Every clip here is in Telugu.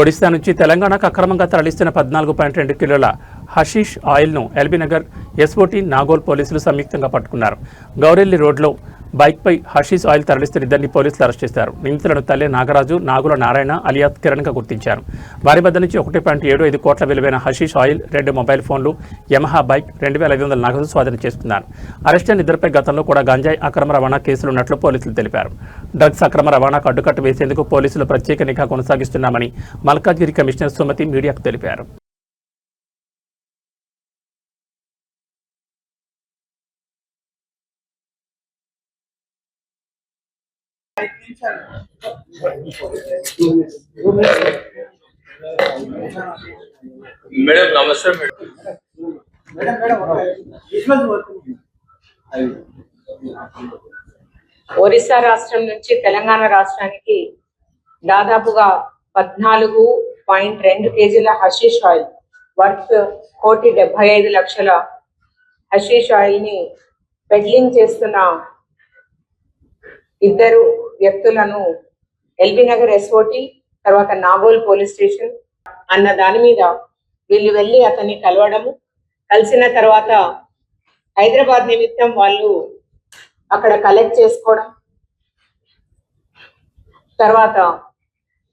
ఒడిశా నుంచి తెలంగాణకు అక్రమంగా తరలిస్తున్న 14.2 కిలోల హషీష్ ఆయిల్ను ఎల్బీనగర్ ఎస్ఓటీ నాగోల్ పోలీసులు సంయుక్తంగా పట్టుకున్నారు. గౌరెల్లి రోడ్లో బైక్పై హషీష్ ఆయిల్ తరలిస్తున్న ఇద్దరిని పోలీసులు అరెస్ట్ చేశారు. నిందితులను తల్లి నాగరాజు, నాగుల నారాయణ అలియాస్ కిరణ్గా గుర్తించారు. వారి వద్ద నుంచి 1.75 కోట్ల విలువైన హషీష్ ఆయిల్, 2 మొబైల్ ఫోన్లు, యమహా బైక్, 2,500 నగదు స్వాధీనం చేసుకున్నారు. అరెస్ట్ అయిన ఇద్దరిపై గతంలో కూడా గంజాయి అక్రమ రవాణా కేసులున్నట్లు పోలీసులు తెలిపారు. డ్రగ్స్ అక్రమ రవాణాకు అడ్డుకట్ట వేసేందుకు పోలీసులు ప్రత్యేక నిఘా కొనసాగిస్తున్నామని మల్కాజ్గిరి కమిషనర్ సుమతి మీడియాకు తెలిపారు. మేడం నమస్తే మేడం. ఒరిస్సా రాష్ట్రం నుంచి తెలంగాణ రాష్ట్రానికి దాదాపుగా 14.2 కేజీల hashish oil worth 1,75,00,000 hashish oil ని పెడ్లింగ్ చేస్తున్న ఇద్దరు వ్యక్తులను ఎల్బీనగర్ ఎస్ఓటీ తర్వాత నాగోల్ పోలీస్ స్టేషన్ అన్న దాని మీద వీళ్ళు వెళ్ళి అతన్ని కలవడము, కలిసిన తర్వాత హైదరాబాద్ నిమిత్తం వాళ్ళు అక్కడ కలెక్ట్ చేసుకోవడం, తర్వాత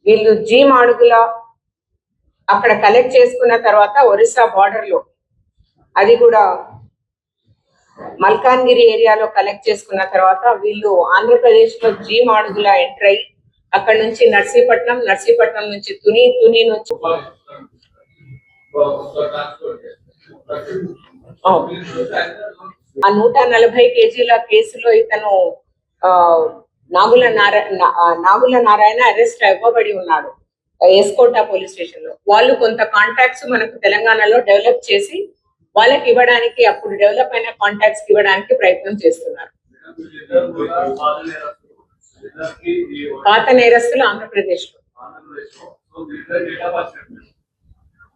వీళ్ళు మాడుగుల అక్కడ కలెక్ట్ చేసుకున్న తర్వాత ఒరిస్సా బార్డర్ లో అది కూడా మల్కాన్గిరి ఏరియాలో కలెక్ట్ చేసుకున్న తర్వాత వీళ్ళు ఆంధ్రప్రదేశ్ లో మాడుగుల ఎంటర్ అయ్యి అక్కడ నుంచి నర్సీపట్నం నుంచి తుని నుంచి ఆ 140 కేజీల కేసులో ఇతను నాగుల నారాయణ అరెస్ట్ అవ్వబడి ఉన్నాడు ఎస్కోటా పోలీస్ స్టేషన్ లో. వాళ్ళు కొంత కాంటాక్ట్స్ మనకు తెలంగాణలో డెవలప్ చేసి వాళ్ళకి ఇవ్వడానికి, అప్పుడు డెవలప్ అయిన కాంటాక్ట్స్ ఇవ్వడానికి ప్రయత్నం చేస్తున్నారు. పాత నేరస్తులు ఆంధ్రప్రదేశ్ లో.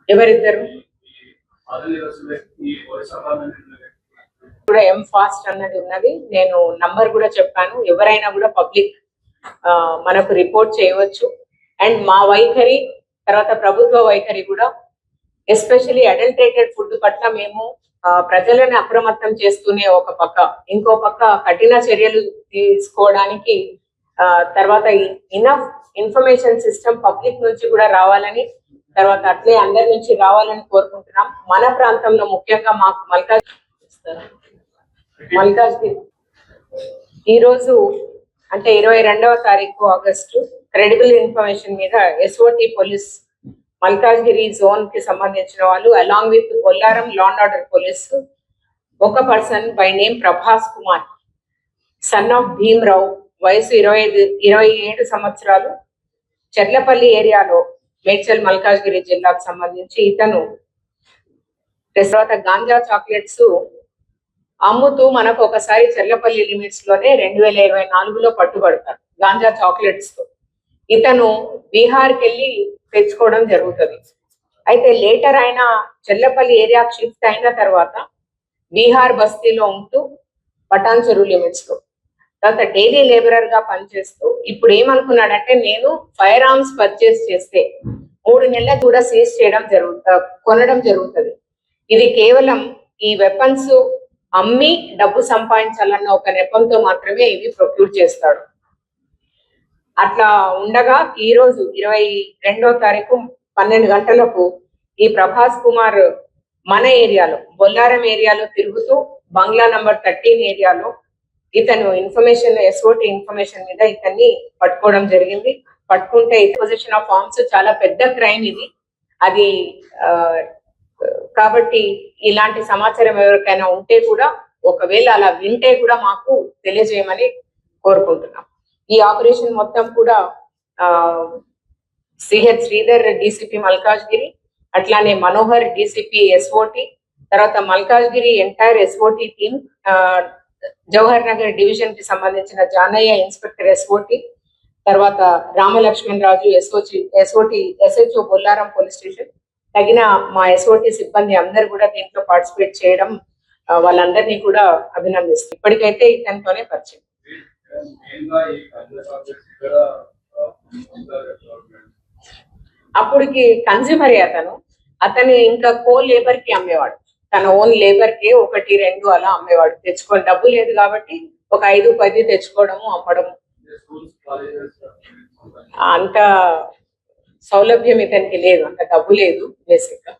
ఎవరిద్దరు కూడా ఫాస్ట్ అన్నది ఉన్నది. నేను నంబర్ కూడా చెప్పాను. ఎవరైనా కూడా పబ్లిక్ మనకు రిపోర్ట్ చేయవచ్చు. అండ్ మా వైఖరి తర్వాత ప్రభుత్వ వైఖరి కూడా ఎస్పెషల్లీ అడల్టరేటెడ్ ఫుడ్ పట్ల మేము ప్రజలను అప్రమత్తం చేస్తూనే ఒక పక్క, ఇంకో పక్క కఠిన చర్యలు తీసుకోవడానికి తర్వాత ఇనఫ్ ఇన్ఫర్మేషన్ సిస్టమ్ పబ్లిక్ నుంచి కూడా రావాలని, తర్వాత అట్లే అందరి నుంచి రావాలని కోరుకుంటున్నాం. మన ప్రాంతంలో ముఖ్యంగా మాకు మల్కాజ్గిరి ఈరోజు అంటే 22వ తారీఖు ఆగస్టు క్రెడిబుల్ ఇన్ఫర్మేషన్ మీద ఎస్ఓటీ పోలీస్ మల్కాజ్గిరి జోన్ కి సంబంధించిన వాళ్ళు along with Kollaram law and order police ఒక person by name Prabhas Kumar, son of Bhimrao, వయసు 27 సంవత్సరాలు, చెర్లపల్లి ఏరియాలో మేడ్చల్ మల్కాజ్గిరి జిల్లాకు సంబంధించి ఇతను తర్వాత గాంజా చాక్లెట్స్ అమ్ముతూ మనకు ఒకసారి చెర్లపల్లి లిమిట్స్ లోనే 2024లో పట్టుబడతాడు గాంజా చాక్లెట్స్ తో. ఇతను బీహార్కి వెళ్ళి తెచ్చుకోవడం జరుగుతుంది. అయితే లేటర్ ఆయన చెర్లపల్లి ఏరియాకి షిఫ్ట్ అయిన తర్వాత బీహార్ బస్తీలో ఉంటూ పటాన్ చెరువు లిమిట్స్ లో తర్వాత డైలీ లేబరర్ గా పనిచేస్తూ ఇప్పుడు ఏమనుకున్నాడంటే నేను ఫైర్ ఆర్మ్స్ పర్చేస్ చేస్తే 3 నెలలకు కూడా సీజ్ చేయడం కొనడం జరుగుతుంది. ఇది కేవలం ఈ వెపన్స్ అమ్మి డబ్బు సంపాదించాలన్న ఒక నెపంతో మాత్రమే ఇవి ప్రొక్యూర్ చేస్తాడు. అట్లా ఉండగా ఈ రోజు 22వ తారీఖు 12 గంటలకు ఈ ప్రభాస్ కుమార్ మన ఏరియాలో బొల్లారం ఏరియాలో తిరుగుతూ బంగ్లా నంబర్ 13 ఏరియాలో ఇతను ఇన్ఫర్మేషన్ ఎస్ఓటీ ఇన్ఫర్మేషన్ మీద ఇతన్ని పట్టుకోవడం జరిగింది. పట్టుకుంటే పొజిషన్ ఆఫ్ ఆర్మ్స్ చాలా పెద్ద క్రైమ్ ఇది. అది కాబట్టి ఇలాంటి సమాచారం ఎవరికైనా ఉంటే కూడా ఒకవేళ అలా వింటే కూడా మాకు తెలియజేయమని కోరుకుంటున్నాం. ఈ ఆపరేషన్ మొత్తం కూడా సిహెచ్ శ్రీధర్ డిసిపి మల్కాజ్గిరి, అట్లానే మనోహర్ డిసిపి ఎస్ఓటి, తర్వాత Malkajgiri entire SOT team, Jawahar Nagar division కి సంబంధించిన జానయ్య ఇన్స్పెక్టర్ ఎస్ఓటి, తర్వాత Ramalakshman Raju SOT SHO Bollaram police station, తగిన మా ఎస్ఓటి సిబ్బంది అందరు కూడా దీంట్లో పార్టిసిపేట్ చేయడం వాళ్ళందరినీ కూడా అభినందిస్తుంది. ఇప్పటికైతే ఇతనితోనే పరిచయం. అప్పటికి కన్జ్యూమరే అతను ఇంకా కో లేబర్ కి అమ్మేవాడు, తన ఓన్ లేబర్ కి 1, 2 అలా అమ్మేవాడు. తెచ్చుకొని డబ్బు లేదు కాబట్టి ఒక 5, 10 తెచ్చుకోవడము అమ్మడము. అంత సౌలభ్యం ఇతనికి లేదు, అంత డబ్బు లేదు బేసిక్ గా.